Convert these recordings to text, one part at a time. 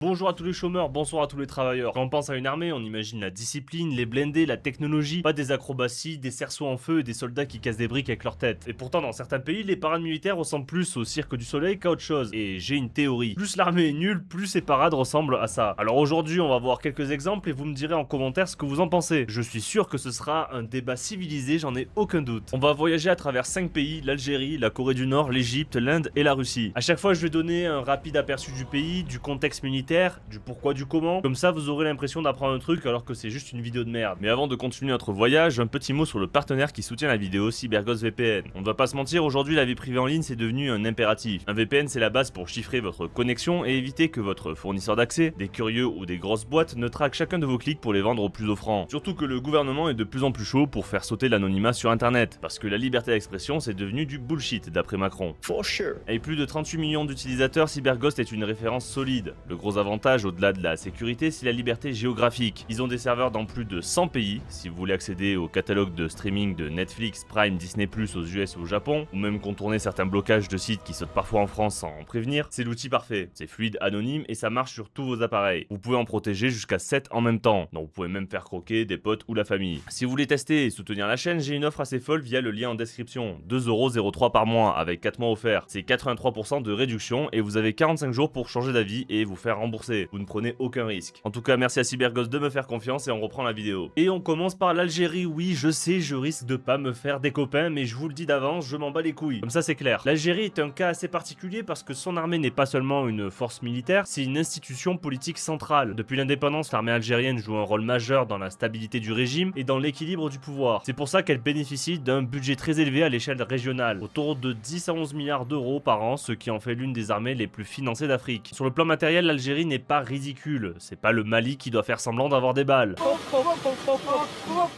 Bonjour à tous les chômeurs, bonsoir à tous les travailleurs. Quand on pense à une armée, on imagine la discipline, les blindés, la technologie, pas des acrobaties, des cerceaux en feu et des soldats qui cassent des briques avec leur tête. Et pourtant, dans certains pays, les parades militaires ressemblent plus au cirque du soleil qu'à autre chose. Et j'ai une théorie. Plus l'armée est nulle, plus ces parades ressemblent à ça. Alors aujourd'hui, on va voir quelques exemples et vous me direz en commentaire ce que vous en pensez. Je suis sûr que ce sera un débat civilisé, j'en ai aucun doute. On va voyager à travers 5 pays, l'Algérie, la Corée du Nord, l'Égypte, l'Inde et la Russie. À chaque fois, je vais donner un rapide aperçu du pays, du contexte militaire, du pourquoi, du comment. Comme ça, vous aurez l'impression d'apprendre un truc alors que c'est juste une vidéo de merde. Mais avant de continuer notre voyage, un petit mot sur le partenaire qui soutient la vidéo, CyberGhost VPN. On ne va pas se mentir, aujourd'hui la vie privée en ligne c'est devenu un impératif. Un VPN c'est la base pour chiffrer votre connexion et éviter que votre fournisseur d'accès, des curieux ou des grosses boîtes, ne traquent chacun de vos clics pour les vendre au plus offrant. Surtout que le gouvernement est de plus en plus chaud pour faire sauter l'anonymat sur internet. Parce que la liberté d'expression c'est devenu du bullshit d'après Macron. For sure. Avec plus de 38 millions d'utilisateurs, CyberGhost est une référence solide. Le gros avantage au-delà de la sécurité, c'est la liberté géographique. Ils ont des serveurs dans plus de 100 pays. Si vous voulez accéder au catalogue de streaming de Netflix, Prime, Disney+, aux US ou au Japon, ou même contourner certains blocages de sites qui sautent parfois en France sans en prévenir, c'est l'outil parfait. C'est fluide, anonyme et ça marche sur tous vos appareils. Vous pouvez en protéger jusqu'à 7 en même temps. Donc vous pouvez même faire croquer des potes ou la famille. Si vous voulez tester et soutenir la chaîne, j'ai une offre assez folle via le lien en description. 2,03€ par mois avec 4 mois offerts. C'est 83% de réduction et vous avez 45 jours pour changer d'avis et vous faire rembourser. Vous ne prenez aucun risque. En tout cas, merci à CyberGhost de me faire confiance et on reprend la vidéo. Et on commence par l'Algérie. Oui, je sais, je risque de pas me faire des copains, mais je vous le dis d'avance, je m'en bats les couilles. Comme ça, c'est clair. L'Algérie est un cas assez particulier parce que son armée n'est pas seulement une force militaire, c'est une institution politique centrale. Depuis l'indépendance, l'armée algérienne joue un rôle majeur dans la stabilité du régime et dans l'équilibre du pouvoir. C'est pour ça qu'elle bénéficie d'un budget très élevé à l'échelle régionale, autour de 10 à 11 milliards d'euros par an, ce qui en fait l'une des armées les plus financées d'Afrique. Sur le plan matériel, l'Algérie n'est pas ridicule. C'est pas le Mali qui doit faire semblant d'avoir des balles.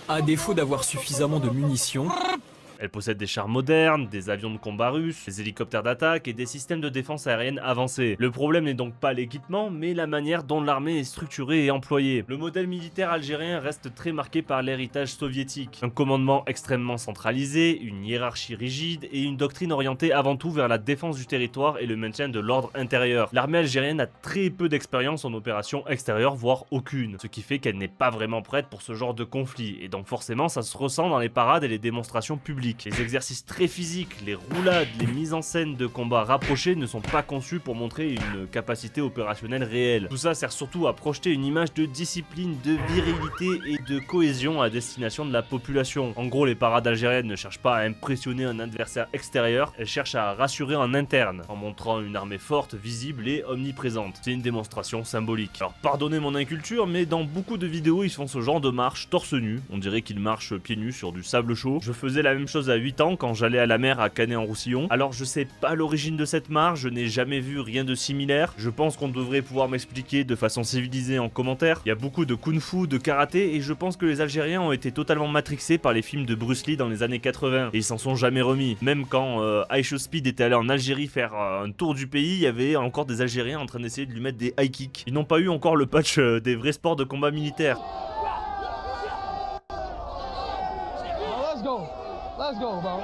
À défaut d'avoir suffisamment de munitions, Elle possède des chars modernes, des avions de combat russes, des hélicoptères d'attaque et des systèmes de défense aérienne avancés. Le problème n'est donc pas l'équipement, mais la manière dont l'armée est structurée et employée. Le modèle militaire algérien reste très marqué par l'héritage soviétique. Un commandement extrêmement centralisé, une hiérarchie rigide et une doctrine orientée avant tout vers la défense du territoire et le maintien de l'ordre intérieur. L'armée algérienne a très peu d'expérience en opération extérieure, voire aucune, ce qui fait qu'elle n'est pas vraiment prête pour ce genre de conflit, et donc forcément ça se ressent dans les parades et les démonstrations publiques. Les exercices très physiques, les roulades, les mises en scène de combats rapprochés ne sont pas conçus pour montrer une capacité opérationnelle réelle. Tout ça sert surtout à projeter une image de discipline, de virilité et de cohésion à destination de la population. En gros, les parades algériennes ne cherchent pas à impressionner un adversaire extérieur, elles cherchent à rassurer en interne, en montrant une armée forte, visible et omniprésente. C'est une démonstration symbolique. Alors pardonnez mon inculture, mais dans beaucoup de vidéos ils font ce genre de marche torse nu, on dirait qu'ils marchent pieds nus sur du sable chaud. Je faisais la même chose à 8 ans quand j'allais à la mer à Canet-en-Roussillon. Alors je sais pas l'origine de cette marche, je n'ai jamais vu rien de similaire. Je pense qu'on devrait pouvoir m'expliquer de façon civilisée en commentaire. Il y a beaucoup de kung-fu, de karaté et je pense que les Algériens ont été totalement matrixés par les films de Bruce Lee dans les années 80 et ils s'en sont jamais remis. Même quand Aisho Speed était allé en Algérie faire un tour du pays, il y avait encore des Algériens en train d'essayer de lui mettre des high kicks. Ils n'ont pas eu encore le patch des vrais sports de combat militaire. Let's go, bro.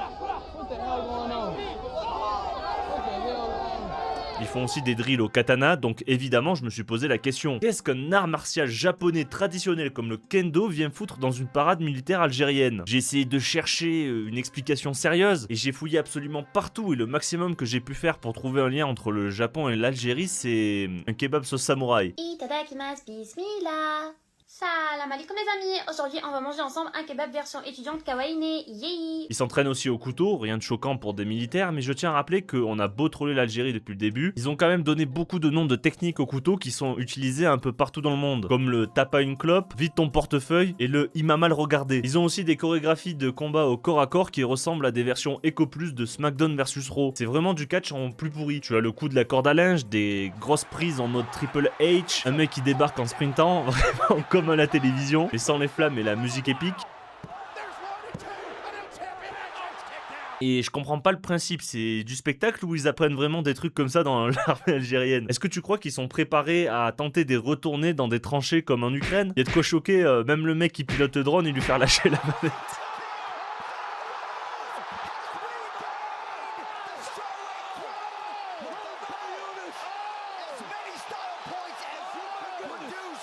What the hell going on? What the hell going on? Ils font aussi des drills au katana, donc évidemment je me suis posé la question. Qu'est-ce qu'un art martial japonais traditionnel comme le kendo vient foutre dans une parade militaire algérienne? J'ai essayé de chercher une explication sérieuse et j'ai fouillé absolument partout et le maximum que j'ai pu faire pour trouver un lien entre le Japon et l'Algérie c'est un kebab sauce samouraï. Itadakimasu, bismillah. Salam alaikum les amis, aujourd'hui on va manger ensemble un kebab version étudiante kawaii ne, yay. Ils s'entraînent aussi au couteau, rien de choquant pour des militaires, mais je tiens à rappeler qu'on a beau troller l'Algérie depuis le début, ils ont quand même donné beaucoup de noms de techniques au couteau qui sont utilisés un peu partout dans le monde, comme le tape à une clope, vide ton portefeuille et le il m'a mal regardé. Ils ont aussi des chorégraphies de combat au corps à corps qui ressemblent à des versions Eco Plus de SmackDown vs Raw. C'est vraiment du catch en plus pourri. Tu as le coup de la corde à linge, des grosses prises en mode Triple H, un mec qui débarque en sprintant, vraiment comme à la télévision, mais sans les flammes et la musique épique. Et je comprends pas le principe, c'est du spectacle ou ils apprennent vraiment des trucs comme ça dans l'armée algérienne? Est-ce que tu crois qu'ils sont préparés à tenter des retournées dans des tranchées comme en Ukraine? Y a de quoi choquer même le mec qui pilote le drone et lui faire lâcher la manette.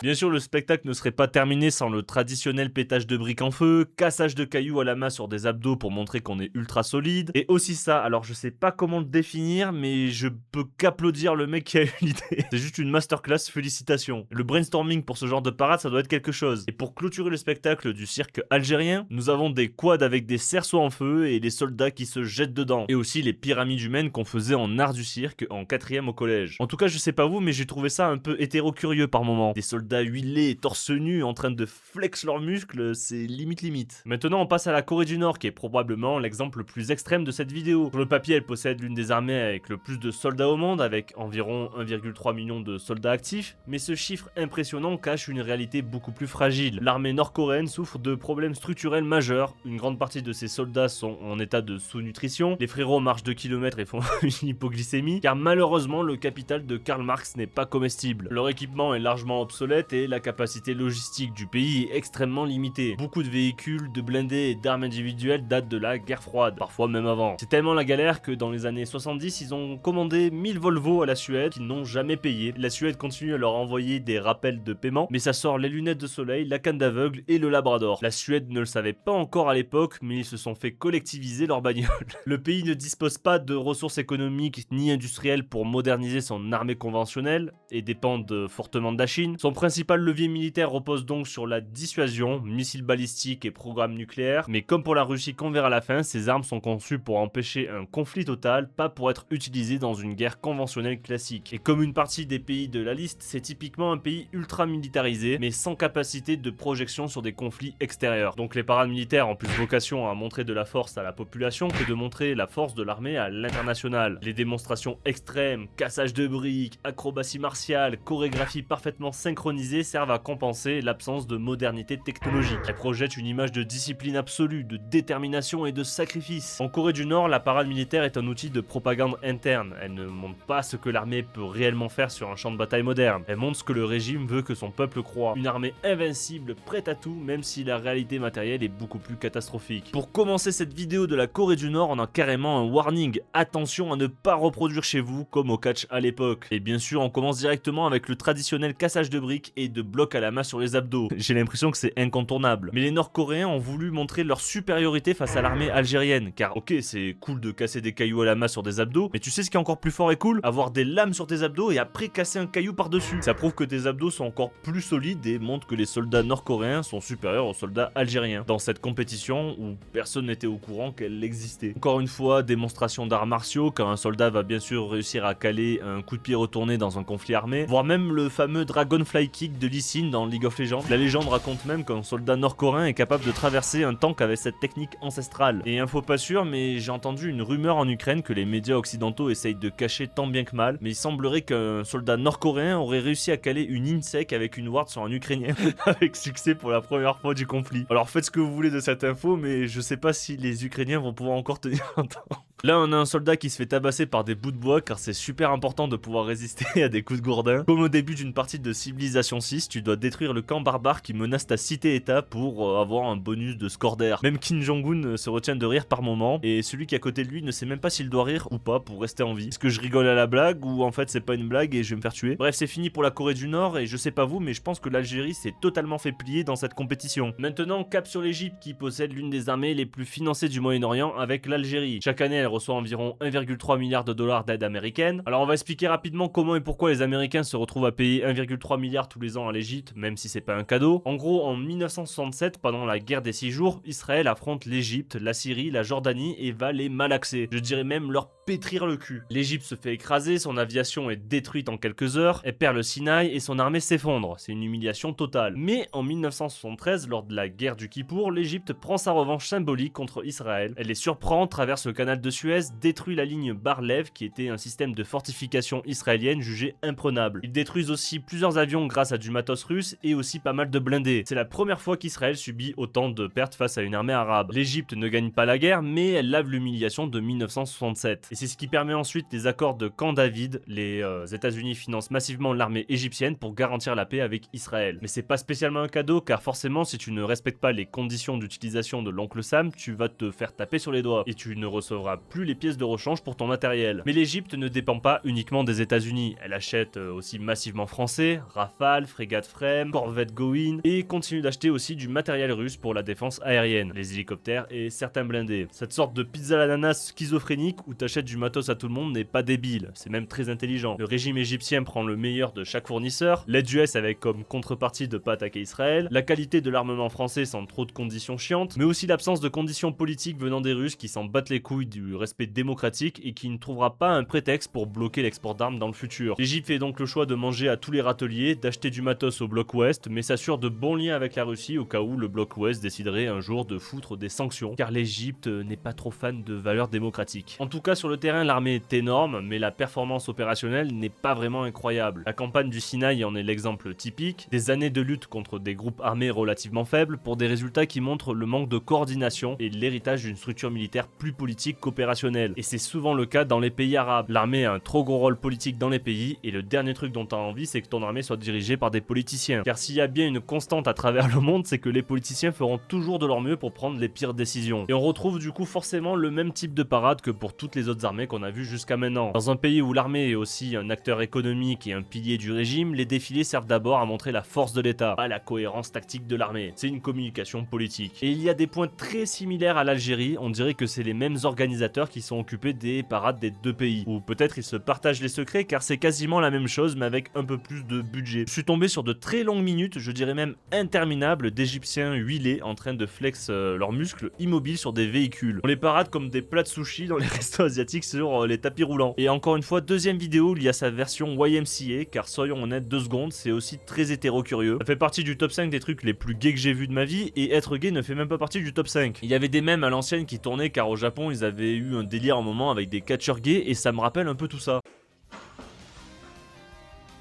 Bien sûr, le spectacle ne serait pas terminé sans le traditionnel pétage de briques en feu, cassage de cailloux à la main sur des abdos pour montrer qu'on est ultra solide, et aussi ça, alors je sais pas comment le définir, mais je peux qu'applaudir le mec qui a eu l'idée. C'est juste une masterclass, félicitations. Le brainstorming pour ce genre de parade, ça doit être quelque chose. Et pour clôturer le spectacle du cirque algérien, nous avons des quads avec des cerceaux en feu et les soldats qui se jettent dedans. Et aussi les pyramides humaines qu'on faisait en art du cirque en 4ème au collège. En tout cas, je sais pas vous, mais j'ai trouvé ça un peu hétéro-curieux par moment. Des soldats huilés, torse nu, en train de flex leurs muscles, c'est limite. Maintenant, on passe à la Corée du Nord, qui est probablement l'exemple le plus extrême de cette vidéo. Sur le papier, elle possède l'une des armées avec le plus de soldats au monde, avec environ 1,3 million de soldats actifs, mais ce chiffre impressionnant cache une réalité beaucoup plus fragile. L'armée nord-coréenne souffre de problèmes structurels majeurs, une grande partie de ses soldats sont en état de sous-nutrition, les frérots marchent 2 km et font une hypoglycémie, car malheureusement le capital de Karl Marx n'est pas comestible. Leur équipement est largement obsolète et la capacité logistique du pays est extrêmement limitée. Beaucoup de véhicules, de blindés et d'armes individuelles datent de la guerre froide, parfois même avant. C'est tellement la galère que dans les années 70, ils ont commandé 1000 Volvo à la Suède qu'ils n'ont jamais payé. La Suède continue à leur envoyer des rappels de paiement, mais ça sort les lunettes de soleil, la canne d'aveugle et le labrador. La Suède ne le savait pas encore à l'époque, mais ils se sont fait collectiviser leur bagnole. Le pays ne dispose pas de ressources économiques ni industrielles pour moderniser son armée conventionnelle et dépend fortement de la Chine. Son principal levier militaire repose donc sur la dissuasion, missiles balistiques et programmes nucléaires, mais comme pour la Russie qu'on verra à la fin, ces armes sont conçues pour empêcher un conflit total, pas pour être utilisées dans une guerre conventionnelle classique. Et comme une partie des pays de la liste, c'est typiquement un pays ultra militarisé, mais sans capacité de projection sur des conflits extérieurs. Donc les parades militaires ont plus vocation à montrer de la force à la population que de montrer la force de l'armée à l'international. Les démonstrations extrêmes, cassage de briques, acrobatie martiale, chorégraphie parfaitement synchronisée servent à compenser l'absence de modernité technologique. Elles projettent une image de discipline absolue, de détermination et de sacrifice. En Corée du Nord, la parade militaire est un outil de propagande interne. Elle ne montre pas ce que l'armée peut réellement faire sur un champ de bataille moderne. Elle montre ce que le régime veut que son peuple croit. Une armée invincible, prête à tout, même si la réalité matérielle est beaucoup plus catastrophique. Pour commencer cette vidéo de la Corée du Nord, on a carrément un warning. Attention à ne pas reproduire chez vous comme au catch à l'époque. Et bien sûr, on commence directement avec le traditionnel cassage de briques et de blocs à la main sur les abdos. J'ai l'impression que c'est incontournable. Mais les Nord-Coréens ont voulu montrer leur supériorité face à l'armée algérienne. Car ok, c'est cool de casser des cailloux à la main sur des abdos, mais tu sais ce qui est encore plus fort et cool? Avoir des lames sur tes abdos et après casser un caillou par-dessus. Ça prouve que tes abdos sont encore plus solides et montre que les soldats nord-coréens sont supérieurs aux soldats algériens. Dans cette compétition où personne n'était au courant qu'elle existait. Encore une fois, démonstration d'arts martiaux, car un soldat va bien sûr réussir à caler un coup de pied retourné dans un conflit armé, voire même le fameux Dragonfly Kick de Lee Sin dans League of Legends. La légende raconte même qu'un soldat nord-coréen est capable de traverser un tank avec cette technique ancestrale. Et info pas sûre, mais j'ai entendu une rumeur en Ukraine que les médias occidentaux essayent de cacher tant bien que mal, mais il semblerait qu'un soldat nord-coréen aurait réussi à caler une insec avec une ward sur un Ukrainien avec succès pour la première fois du conflit. Alors faites ce que vous voulez de cette info, mais je sais pas si les Ukrainiens vont pouvoir encore tenir longtemps. Là, on a un soldat qui se fait tabasser par des bouts de bois car c'est super important de pouvoir résister à des coups de gourdin. Comme au début d'une partie de Civilization 6, tu dois détruire le camp barbare qui menace ta cité-état pour avoir un bonus de score d'air. Même Kim Jong-un se retient de rire par moment et celui qui est à côté de lui ne sait même pas s'il doit rire ou pas pour rester en vie. Est-ce que je rigole à la blague ou en fait c'est pas une blague et je vais me faire tuer? Bref, c'est fini pour la Corée du Nord et je sais pas vous, mais je pense que l'Algérie s'est totalement fait plier dans cette compétition. Maintenant, cap sur l'Égypte qui possède l'une des armées les plus financées du Moyen-Orient avec l'Algérie. Chaque année, elle reçoit environ 1,3 milliard de dollars d'aide américaine. Alors on va expliquer rapidement comment et pourquoi les Américains se retrouvent à payer 1,3 milliard tous les ans à l'Égypte, même si c'est pas un cadeau. En gros, en 1967, pendant la guerre des 6 jours, Israël affronte l'Égypte, la Syrie, la Jordanie et va les malaxer. Je dirais même leur pétrir le cul. L'Égypte se fait écraser, son aviation est détruite en quelques heures, elle perd le Sinaï et son armée s'effondre. C'est une humiliation totale. Mais en 1973, lors de la guerre du Kippour, l'Égypte prend sa revanche symbolique contre Israël. Elle les surprend, traverse le canal de Suez, détruit la ligne Bar-Lev qui était un système de fortification israélienne jugé imprenable. Ils détruisent aussi plusieurs avions grâce à du matos russe et aussi pas mal de blindés. C'est la première fois qu'Israël subit autant de pertes face à une armée arabe. L'Égypte ne gagne pas la guerre, mais elle lave l'humiliation de 1967. Et Et c'est ce qui permet ensuite les accords de Camp David. Les États-Unis financent massivement l'armée égyptienne pour garantir la paix avec Israël. Mais c'est pas spécialement un cadeau, car forcément si tu ne respectes pas les conditions d'utilisation de l'oncle Sam, tu vas te faire taper sur les doigts et tu ne recevras plus les pièces de rechange pour ton matériel. Mais l'Égypte ne dépend pas uniquement des États-Unis, elle achète aussi massivement français, Rafale, frégate Frem, corvette Gowin et continue d'acheter aussi du matériel russe pour la défense aérienne, les hélicoptères et certains blindés. Cette sorte de pizza à l'ananas schizophrénique où t'achètes du matos à tout le monde n'est pas débile, c'est même très intelligent. Le régime égyptien prend le meilleur de chaque fournisseur, l'aide US avec comme contrepartie de pas attaquer Israël, la qualité de l'armement français sans trop de conditions chiantes, mais aussi l'absence de conditions politiques venant des Russes qui s'en battent les couilles du respect démocratique et qui ne trouvera pas un prétexte pour bloquer l'export d'armes dans le futur. L'Égypte fait donc le choix de manger à tous les râteliers, d'acheter du matos au bloc ouest, mais s'assure de bons liens avec la Russie au cas où le bloc ouest déciderait un jour de foutre des sanctions, car l'Égypte n'est pas trop fan de valeurs démocratiques. En tout cas sur le terrain l'armée est énorme, mais la performance opérationnelle n'est pas vraiment incroyable. La campagne du Sinaï en est l'exemple typique, des années de lutte contre des groupes armés relativement faibles pour des résultats qui montrent le manque de coordination et l'héritage d'une structure militaire plus politique qu'opérationnelle. Et c'est souvent le cas dans les pays arabes. L'armée a un trop gros rôle politique dans les pays et le dernier truc dont t'as envie c'est que ton armée soit dirigée par des politiciens. Car s'il y a bien une constante à travers le monde, c'est que les politiciens feront toujours de leur mieux pour prendre les pires décisions. Et on retrouve du coup forcément le même type de parade que pour toutes les autres armées qu'on a vues jusqu'à maintenant. Dans un pays où l'armée est aussi un acteur économique et un pilier du régime, les défilés servent d'abord à montrer la force de l'État, pas la cohérence tactique de l'armée. C'est une communication politique. Et il y a des points très similaires à l'Algérie, on dirait que c'est les mêmes organisateurs qui sont occupés des parades des deux pays. Ou peut-être ils se partagent les secrets car c'est quasiment la même chose mais avec un peu plus de budget. Je suis tombé sur de très longues minutes, je dirais même interminables, d'Égyptiens huilés en train de flex leurs muscles immobiles sur des véhicules. On les parade comme des plats de sushi dans les restos asiatiques sur les tapis roulants. Et encore une fois, deuxième vidéo, il y a sa version YMCA, car soyons honnêtes 2 secondes, c'est aussi très hétéro-curieux. Ça fait partie du top 5 des trucs les plus gays que j'ai vu de ma vie, et être gay ne fait même pas partie du top 5. Il y avait des mèmes à l'ancienne qui tournaient car au Japon ils avaient eu un délire à un moment avec des catcheurs gays et ça me rappelle un peu tout ça.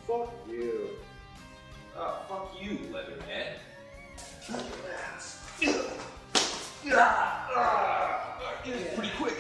Fuck you. Ah, fuck you, Leatherhead. Pretty quick.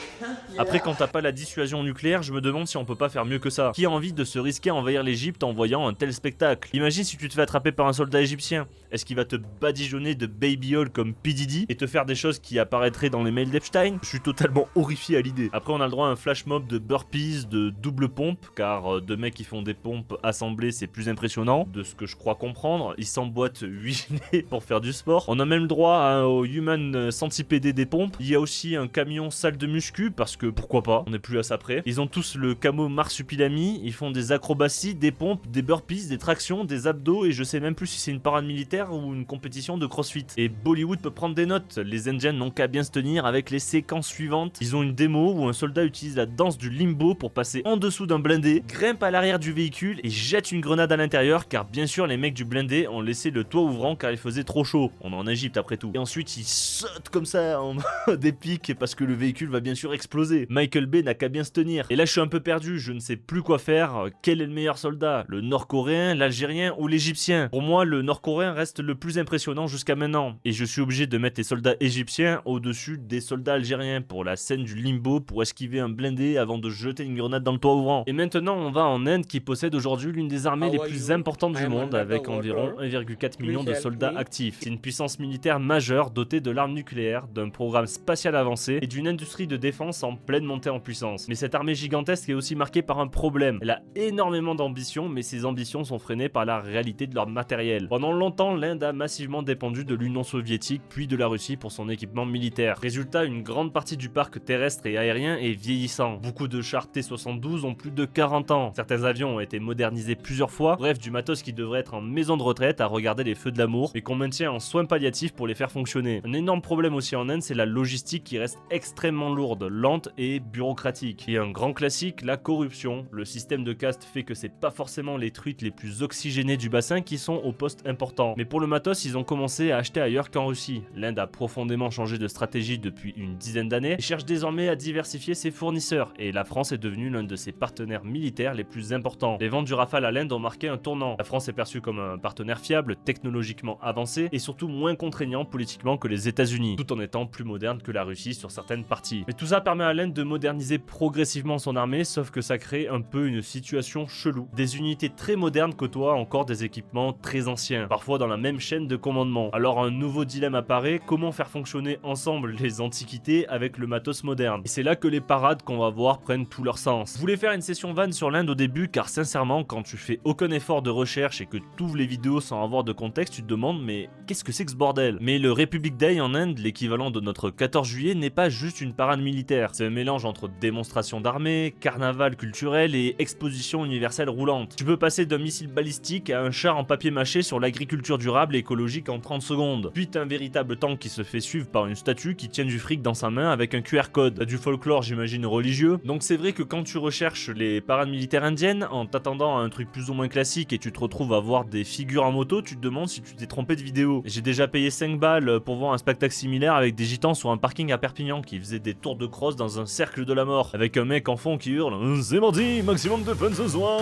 Après quand t'as pas la dissuasion nucléaire, je me demande si on peut pas faire mieux que ça. Qui a envie de se risquer à envahir l'Égypte en voyant un tel spectacle? Imagine si tu te fais attraper par un soldat égyptien. Est-ce qu'il va te badigeonner de baby hall comme P. Diddy et te faire des choses qui apparaîtraient dans les mails d'Epstein? Je suis totalement horrifié à l'idée. Après on a le droit à un flash mob de burpees, de double pompe, car deux mecs qui font des pompes assemblées c'est plus impressionnant, de ce que je crois comprendre. Ils s'emboîtent 8 genêts pour faire du sport. On a même le droit au Human Centipede des pompes. Il y a aussi un camion salle de muscu parce que pourquoi pas, on n'est plus à ça près. Ils ont tous le camo marsupilami, ils font des acrobaties, des pompes, des burpees, des tractions, des abdos et je sais même plus si c'est une parade militaire ou une compétition de crossfit. Et Bollywood peut prendre des notes, les Indiens n'ont qu'à bien se tenir avec les séquences suivantes. Ils ont une démo où un soldat utilise la danse du limbo pour passer en dessous d'un blindé, grimpe à l'arrière du véhicule et jette une grenade à l'intérieur car bien sûr les mecs du blindé ont laissé le toit ouvrant car il faisait trop chaud. On est en Égypte après tout. Et ensuite ils sautent comme ça en des pics parce que le véhicule va bien sûr exploser. Michael Bay n'a qu'à bien se tenir. Et là je suis un peu perdu, je ne sais plus quoi faire. Quel est le meilleur soldat? Le nord-coréen, l'algérien ou l'égyptien? Pour moi le nord-coréen reste le plus impressionnant jusqu'à maintenant. Et je suis obligé de mettre les soldats égyptiens au-dessus des soldats algériens pour la scène du limbo pour esquiver un blindé avant de jeter une grenade dans le toit ouvrant. Et maintenant on va en Inde qui possède aujourd'hui l'une des armées les plus importantes du monde avec environ 1,4 million de soldats actifs. C'est une puissance militaire majeure dotée de l'arme nucléaire, d'un programme spatial avancé et d'une industrie de défense en pleine montée en puissance. Mais cette armée gigantesque est aussi marquée par un problème. Elle a énormément d'ambition, mais ses ambitions sont freinées par la réalité de leur matériel. Pendant longtemps, l'Inde a massivement dépendu de l'Union soviétique puis de la Russie pour son équipement militaire. Résultat, une grande partie du parc terrestre et aérien est vieillissant. Beaucoup de chars T-72 ont plus de 40 ans. Certains avions ont été modernisés plusieurs fois. Bref, du matos qui devrait être en maison de retraite à regarder les feux de l'amour, mais qu'on maintient en soins palliatifs pour les faire fonctionner. Un énorme problème aussi en Inde, c'est la logistique qui reste extrêmement lourde, lente et bureaucratique. Et un grand classique, la corruption. Le système de caste fait que c'est pas forcément les truites les plus oxygénées du bassin qui sont au poste important. Mais pour le matos, ils ont commencé à acheter ailleurs qu'en Russie. L'Inde a profondément changé de stratégie depuis une dizaine d'années et cherche désormais à diversifier ses fournisseurs. Et la France est devenue l'un de ses partenaires militaires les plus importants. Les ventes du Rafale à l'Inde ont marqué un tournant. La France est perçue comme un partenaire fiable, technologiquement avancé et surtout moins contraignant politiquement que les États-Unis, tout en étant plus moderne que la Russie sur certaines parties. Mais tout ça permet à l'Inde de moderniser progressivement son armée, sauf que ça crée un peu une situation chelou. Des unités très modernes côtoient encore des équipements très anciens, parfois dans la même chaîne de commandement. Alors un nouveau dilemme apparaît, comment faire fonctionner ensemble les antiquités avec le matos moderne. Et c'est là que les parades qu'on va voir prennent tout leur sens. Je voulais faire une session vanne sur l'Inde au début, car sincèrement, quand tu fais aucun effort de recherche et que tu ouvres les vidéos sans avoir de contexte, tu te demandes mais qu'est-ce que c'est que ce bordel? Mais le Republic Day en Inde, l'équivalent de notre 14 juillet, n'est pas juste une parade militaire. C'est un mélange entre démonstration d'armée, carnaval culturel et exposition universelle roulante. Tu peux passer d'un missile balistique à un char en papier mâché sur l'agriculture durable et écologique en 30 secondes. Puis t'as un véritable tank qui se fait suivre par une statue qui tient du fric dans sa main avec un QR code. T'as du folklore, j'imagine, religieux. Donc c'est vrai que quand tu recherches les parades militaires indiennes, en t'attendant à un truc plus ou moins classique et tu te retrouves à voir des figures en moto, tu te demandes si tu t'es trompé de vidéo. J'ai déjà payé 5 balles pour voir un spectacle similaire avec des gitans sur un parking à Perpignan qui faisaient des tours de crosse dans un cercle de la mort, avec un mec en fond qui hurle « C'est mardi, maximum de fun ce soir !»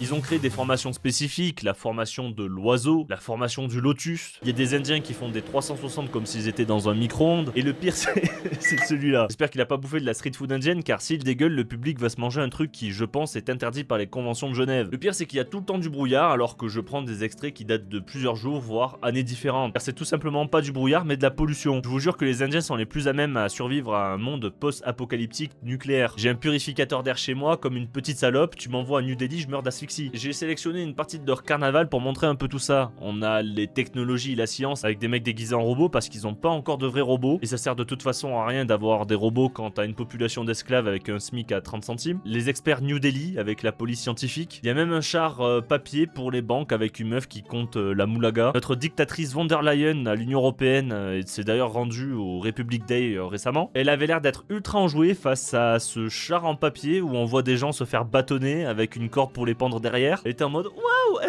Ils ont créé des formations spécifiques, la formation de l'oiseau, la formation du lotus. Il y a des indiens qui font des 360 comme s'ils étaient dans un micro-ondes, et le pire c'est celui-là. J'espère qu'il a pas bouffé de la street food indienne, car s'il dégueule, le public va se manger un truc qui, je pense, est interdit par les conventions de Genève. Le pire c'est qu'il y a tout le temps du brouillard, alors que je prends des extraits qui datent de plusieurs jours, voire années différentes. Car c'est tout simplement pas du brouillard, mais de la pollution. Je vous jure que les indiens sont les plus à même à survivre à un monde post-apocalyptique nucléaire. J'ai un purificateur d'air chez moi, comme une petite salope, tu m'envoies à New Delhi, je meurs d'asphyxie. J'ai sélectionné une partie de leur carnaval pour montrer un peu tout ça. On a les technologies et la science avec des mecs déguisés en robots parce qu'ils ont pas encore de vrais robots, et ça sert de toute façon à rien d'avoir des robots quand t'as une population d'esclaves avec un SMIC à 30 centimes. Les experts New Delhi avec la police scientifique. Il y a même un char papier pour les banques avec une meuf qui compte la moulaga. Notre dictatrice von der Leyen à l'Union Européenne s'est d'ailleurs rendue au Republic Day récemment. Elle avait l'air d'être ultra enjouée face à ce char en papier où on voit des gens se faire bâtonner avec une corde pour les pendre derrière. Elle était en mode waouh,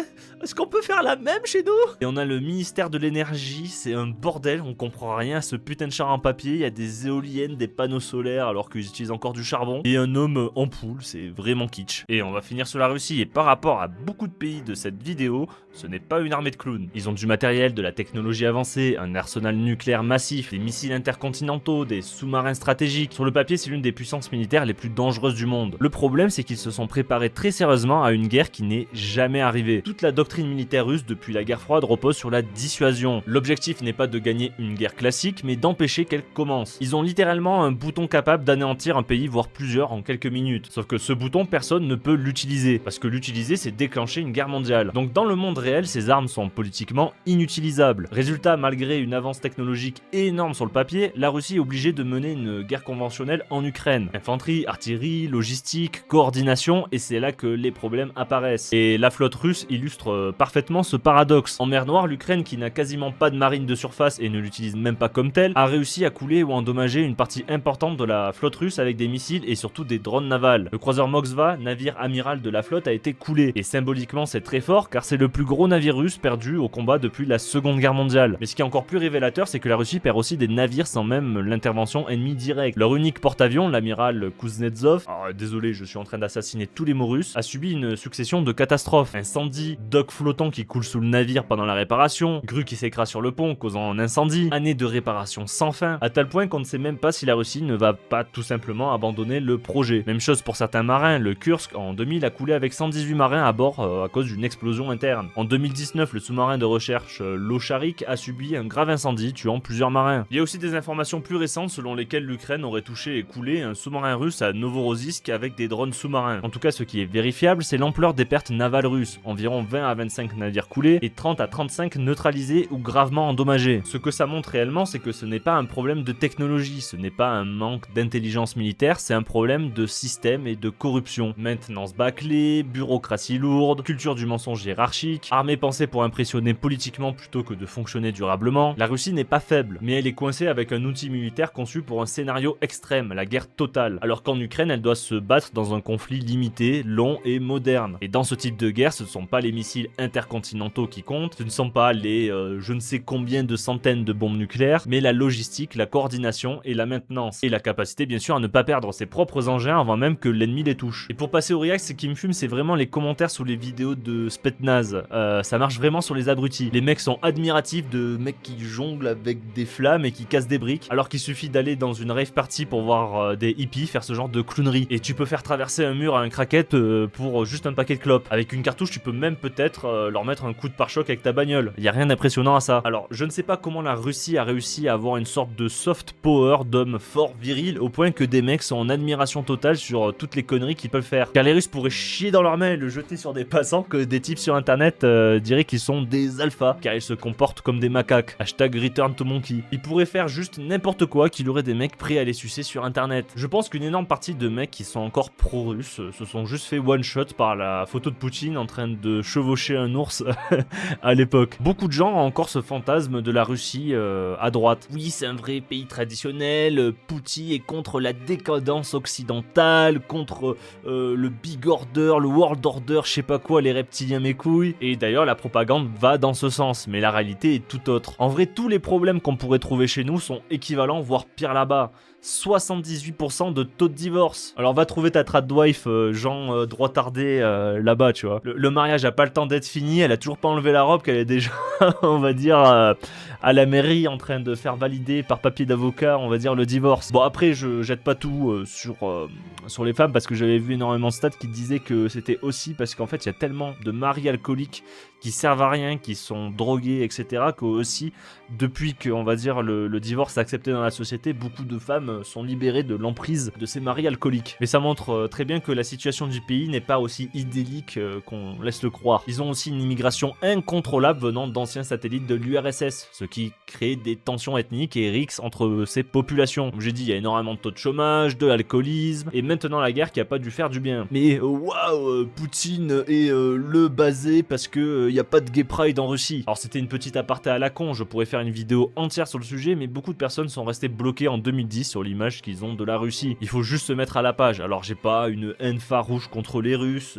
est-ce qu'on peut faire la même chez nous? Et on a le ministère de l'énergie, c'est un bordel, on comprend rien à ce putain de char en papier. Il y a des éoliennes, des panneaux solaires alors qu'ils utilisent encore du charbon, et un homme en poule, c'est vraiment kitsch. Et on va finir sur la Russie, et par rapport à beaucoup de pays de cette vidéo, ce n'est pas une armée de clowns. Ils ont du matériel, de la technologie avancée, un arsenal nucléaire massif, des missiles intercontinentaux, des sous-marins stratégiques. Sur le papier, c'est l'une des puissances militaires les plus dangereuses du monde. Le problème, c'est qu'ils se sont préparés très sérieusement à une guerre qui n'est jamais arrivée. Toute la doctrine militaire russe depuis la guerre froide repose sur la dissuasion. L'objectif n'est pas de gagner une guerre classique, mais d'empêcher qu'elle commence. Ils ont littéralement un bouton capable d'anéantir un pays, voire plusieurs, en quelques minutes. Sauf que ce bouton, personne ne peut l'utiliser, parce que l'utiliser, c'est déclencher une guerre mondiale. Donc dans le monde réel, ces armes sont politiquement inutilisables. Résultat, malgré une avance technologique énorme sur le papier, la Russie est obligée de mener une guerre conventionnelle en Ukraine. Infanterie, artillerie, logistique, coordination, et c'est là que les problèmes apparaissent. Et la flotte russe illustre parfaitement ce paradoxe. En mer Noire, l'Ukraine, qui n'a quasiment pas de marine de surface et ne l'utilise même pas comme telle, a réussi à couler ou endommager une partie importante de la flotte russe avec des missiles et surtout des drones navals. Le croiseur Moskva, navire amiral de la flotte, a été coulé. Et symboliquement, c'est très fort car c'est le plus gros navire russe perdu au combat depuis la Seconde Guerre mondiale. Mais ce qui est encore plus révélateur, c'est que la Russie perd aussi des navires sans même l'intervention ennemie directe. Leur unique porte-avions, l'amiral Kuznetsov, désolé, je suis en train d'assassiner tous les mots russes, a subi une succession de catastrophes. Incendie, dock flottant qui coule sous le navire pendant la réparation, grue qui s'écrase sur le pont causant un incendie, années de réparation sans fin, à tel point qu'on ne sait même pas si la Russie ne va pas tout simplement abandonner le projet. Même chose pour certains marins, le Kursk en 2000 a coulé avec 118 marins à bord à cause d'une explosion interne. En 2019, le sous-marin de recherche l'Osharik a subi un grave incendie tuant plusieurs marins. Il y a aussi des informations plus récentes selon lesquelles l'Ukraine aurait touché et coulé un sous-marin russe à Novorossiysk avec des drones sous-marins. En tout cas, ce qui est vérifiable, c'est l'ampleur des pertes navales russes, environ 20 à 25 navires coulés et 30 à 35 neutralisés ou gravement endommagés. Ce que ça montre réellement, c'est que ce n'est pas un problème de technologie, ce n'est pas un manque d'intelligence militaire, c'est un problème de système et de corruption. Maintenance bâclée, bureaucratie lourde, culture du mensonge hiérarchique, armée pensée pour impressionner politiquement plutôt que de fonctionner durablement. La Russie n'est pas faible, mais elle est coincée avec un outil militaire conçu pour un scénario extrême, la guerre totale, alors qu'en Ukraine, elle doit se battre dans un conflit limité, long et moderne. Et dans ce type de guerre, ce ne sont pas les missiles intercontinentaux qui comptent, ce ne sont pas les je ne sais combien de centaines de bombes nucléaires, mais la logistique, la coordination et la maintenance. Et la capacité bien sûr à ne pas perdre ses propres engins avant même que l'ennemi les touche. Et pour passer au react, ce qui me fume, c'est vraiment les commentaires sous les vidéos de Spetsnaz. Ça marche vraiment sur les abrutis. Les mecs sont admiratifs de mecs qui jonglent avec des flammes et qui cassent des briques, alors qu'il suffit d'aller dans une rave party pour voir voir des hippies faire ce genre de clownerie. Et tu peux faire traverser un mur à un craquette pour juste un paquet de clopes. Avec une cartouche, tu peux même peut-être leur mettre un coup de pare-choc avec ta bagnole. Il y a rien d'impressionnant à ça. Alors, je ne sais pas comment la Russie a réussi à avoir une sorte de soft power d'hommes forts, virils, au point que des mecs sont en admiration totale sur toutes les conneries qu'ils peuvent faire. Car les Russes pourraient chier dans leur main et le jeter sur des passants que des types sur internet diraient qu'ils sont des alphas, car ils se comportent comme des macaques. Hashtag return to monkey. Ils pourraient faire juste n'importe quoi, qu'il y aurait des mecs prêts à les sucer sur internet. Je pense qu'une énorme partie de mecs qui sont encore pro-russes se sont juste fait one shot par la photo de Poutine en train de chevaucher un ours à l'époque. Beaucoup de gens ont encore ce fantasme de la Russie à droite. Oui, c'est un vrai pays traditionnel, Poutine est contre la décadence occidentale, contre le big order, le world order, je sais pas quoi, les reptiliens mes couilles. Et d'ailleurs, la propagande va dans ce sens, mais la réalité est tout autre. En vrai, tous les problèmes qu'on pourrait trouver chez nous sont équivalents, voire pire là-bas. 78% de taux de divorce. Alors va trouver ta tradwife Jean droitardé là-bas, tu vois. Le mariage a pas le temps d'être fini, elle a toujours pas enlevé la robe, qu'elle est déjà, on va dire, à la mairie en train de faire valider par papier d'avocat, on va dire, le divorce. Bon, après, je jette pas tout sur les femmes parce que j'avais vu énormément de stats qui disaient que c'était aussi parce qu'en fait, il y a tellement de maris alcooliques qui servent à rien, qui sont drogués, etc. que aussi, depuis que, on va dire, le divorce est accepté dans la société, beaucoup de femmes sont libérées de l'emprise de ces maris alcooliques. Mais ça montre très bien que la situation du pays n'est pas aussi idyllique qu'on laisse le croire. Ils ont aussi une immigration incontrôlable venant d'anciens satellites de l'URSS, ce qui crée des tensions ethniques et rixes entre ces populations. Comme j'ai dit, il y a énormément de taux de chômage, de l'alcoolisme, et maintenant la guerre qui a pas dû faire du bien. Mais waouh, Poutine est le basé parce que il y a pas de gay pride en Russie. Alors c'était une petite aparté à la con, je pourrais faire une vidéo entière sur le sujet, mais beaucoup de personnes sont restées bloquées en 2010 sur l'image qu'ils ont de la Russie. Il faut juste se mettre à la page. Alors j'ai pas une haine farouche contre les Russes,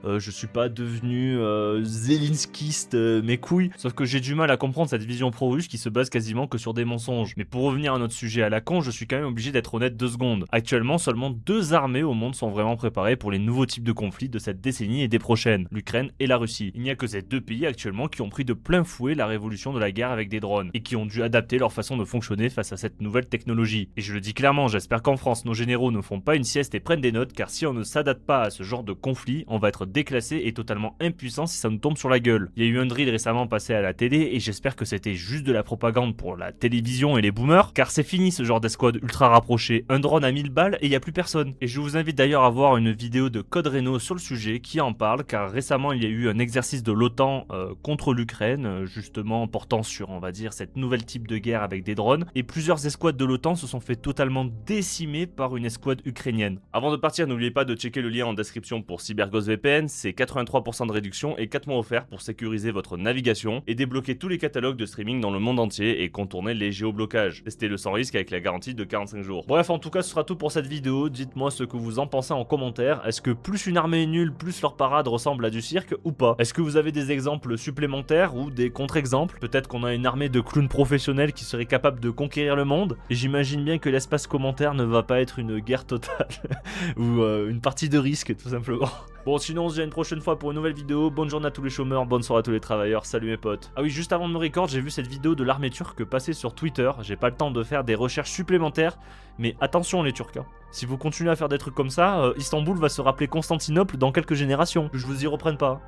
je suis pas devenu zelinskiste mes couilles, sauf que j'ai du mal à comprendre cette vision pro-russe qui se base quasiment que sur des mensonges. Mais pour revenir à notre sujet à la con, je suis quand même obligé d'être honnête 2 secondes. Actuellement, seulement 2 armées au monde sont vraiment préparées pour les nouveaux types de conflits de cette décennie et des prochaines, l'Ukraine et la Russie. Il n'y a que ces 2 pays actuellement qui ont pris de plein fouet la révolution de la guerre avec des drones et qui ont dû adapter leur façon de fonctionner face à cette nouvelle technologie. Et je le dis clairement, j'espère qu'en France, nos généraux ne font pas une sieste et prennent des notes, car si on ne s'adapte pas à ce genre de conflit, on va être déclassé et totalement impuissant si ça nous tombe sur la gueule. Il y a eu un drill récemment passé à la télé et j'espère que c'était juste de la propagande pour la télévision et les boomers, car c'est fini ce genre d'escouade ultra rapprochée. Un drone à 1000 balles et il y a plus personne. Et je vous invite d'ailleurs à voir une vidéo de Code Reno sur le sujet qui en parle, car récemment il y a eu un exercice de l'OTAN contre l'Ukraine, justement portant sur, on va dire, cette nouvelle type de guerre avec des drones, et plusieurs escouades de l'OTAN se sont fait totalement décimées par une escouade ukrainienne. Avant de partir, n'oubliez pas de checker le lien en description pour CyberGhost VPN, c'est 83% de réduction et 4 mois offerts pour sécuriser votre navigation et débloquer tous les catalogues de streaming dans le monde entier et contourner les géoblocages. Testez-le sans risque avec la garantie de 45 jours. Bref, en tout cas, ce sera tout pour cette vidéo. Dites-moi ce que vous en pensez en commentaire. Est-ce que plus une armée est nulle, plus leur parade ressemble à du cirque ou pas? Est-ce que vous avez des exemples supplémentaires ou des contre-exemples? Peut-être qu'on a une armée de clowns professionnels qui serait capable de conquérir le monde. Et j'imagine bien que l'espace commentaire ne va pas être une guerre totale ou une partie de risque tout simplement. Bon, sinon on se dit à une prochaine fois pour une nouvelle vidéo. Bonne journée à tous les chômeurs, bonne soirée à tous les travailleurs, salut mes potes. Ah oui, juste avant de me record, j'ai vu cette vidéo de l'armée turque passer sur Twitter. J'ai pas le temps de faire des recherches supplémentaires, mais attention les Turcs, hein. Si vous continuez à faire des trucs comme ça, Istanbul va se rappeler Constantinople dans quelques générations. Que je vous y reprenne pas.